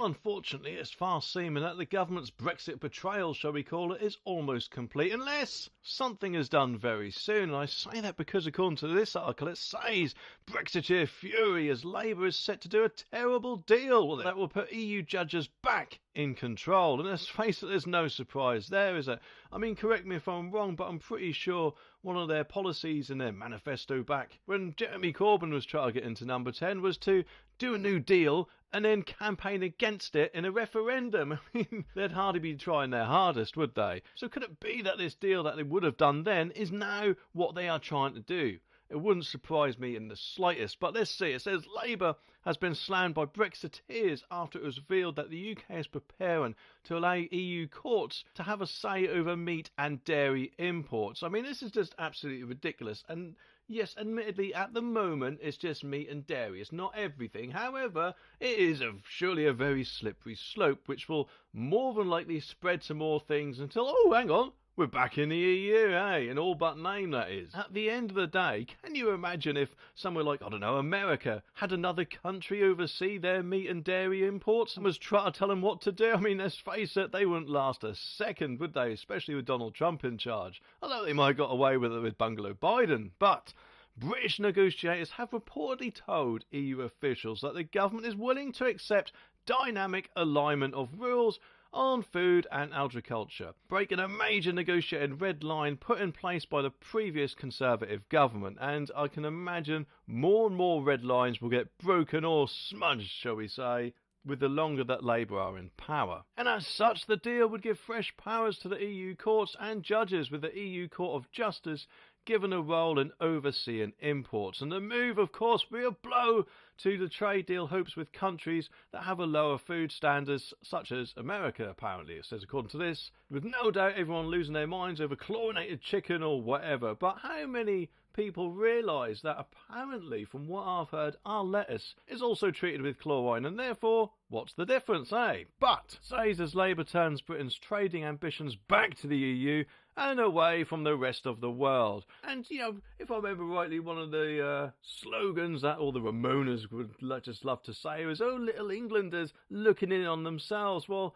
unfortunately, it's fast seeming that the government's Brexit betrayal, shall we call it, is almost complete, unless something is done very soon. And I say that because, according to this article, it says Brexiteer fury as Labour is set to do a terrible deal that will put EU judges back in control. And let's face it, there's no surprise there, is it? I mean, correct me if I'm wrong, but I'm pretty sure one of their policies in their manifesto back when Jeremy Corbyn was trying to get into number 10 was to do a new deal and then campaign against it in a referendum. I mean, they'd hardly be trying their hardest, would they? So could it be that this deal that they would have done then is now what they are trying to do? It wouldn't surprise me in the slightest, but let's see. It says Labour has been slammed by Brexiteers after it was revealed that the UK is preparing to allow EU courts to have a say over meat and dairy imports. I mean, this is just absolutely ridiculous. And yes, admittedly, at the moment, it's just meat and dairy. It's not everything. However, it is surely a very slippery slope, which will more than likely spread to more things until, oh, hang on, we're back in the EU, eh? In all but name, that is. At the end of the day, can you imagine if somewhere like, I don't know, America had another country oversee their meat and dairy imports and was trying to tell them what to do? I mean, let's face it, they wouldn't last a second, would they? Especially with Donald Trump in charge. Although they might have got away with it with Bungalow Biden. But British negotiators have reportedly told EU officials that the government is willing to accept dynamic alignment of rules on food and agriculture, breaking a major negotiated red line put in place by the previous Conservative government. And I can imagine more and more red lines will get broken or smudged, shall we say, with the longer that Labour are in power. And as such, the deal would give fresh powers to the EU courts and judges, with the EU Court of Justice given a role in overseeing imports. And the move, of course, will be a blow to the trade deal hopes with countries that have a lower food standards, such as America, apparently. It says, according to this, with no doubt everyone losing their minds over chlorinated chicken or whatever. But how many people realise that apparently, from what I've heard, our lettuce is also treated with chlorine, and therefore, what's the difference, eh? But, says as Labour turns Britain's trading ambitions back to the EU and away from the rest of the world. And, you know, if I remember rightly, one of the slogans that all the Ramonas would just love to say was, oh, little Englanders looking in on themselves. Well,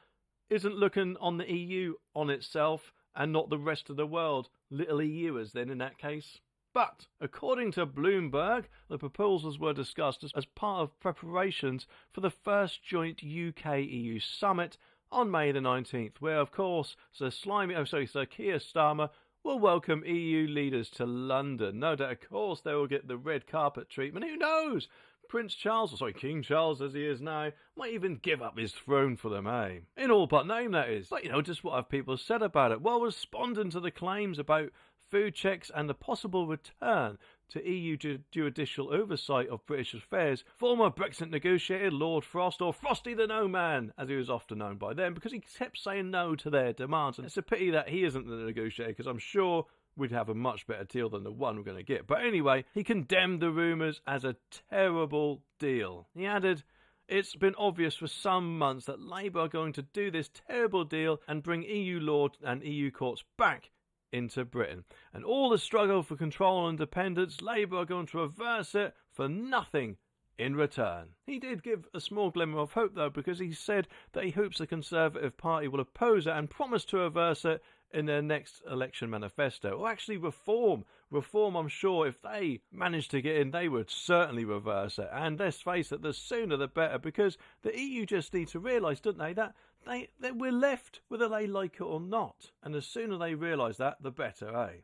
isn't looking on the EU on itself and not the rest of the world little EUers then in that case? But, according to Bloomberg, the proposals were discussed as part of preparations for the first joint UK-EU summit on May the 19th, where, of course, Sir Keir Starmer will welcome EU leaders to London. No doubt, of course, they will get the red carpet treatment. Who knows? King Charles as he is now, might even give up his throne for them, eh? In all but name, that is. But, you know, just what have people said about it? Well, responding to the claims about food checks and the possible return to EU judicial oversight of British affairs, former Brexit negotiator Lord Frost, or Frosty the No Man, as he was often known by them, because he kept saying no to their demands. And it's a pity that he isn't the negotiator, because I'm sure we'd have a much better deal than the one we're going to get. But anyway, he condemned the rumours as a terrible deal. He added, it's been obvious for some months that Labour are going to do this terrible deal and bring EU law and EU courts back into Britain. And all the struggle for control and independence, Labour are going to reverse it for nothing in return. He did give a small glimmer of hope, though, because he said that he hopes the Conservative Party will oppose it and promise to reverse it in their next election manifesto. Or actually reform. Reform, I'm sure, if they manage to get in, they would certainly reverse it. And let's face it, the sooner the better, because the EU just need to realise, don't they, that we're left whether they like it or not. And the sooner they realise that, the better, eh?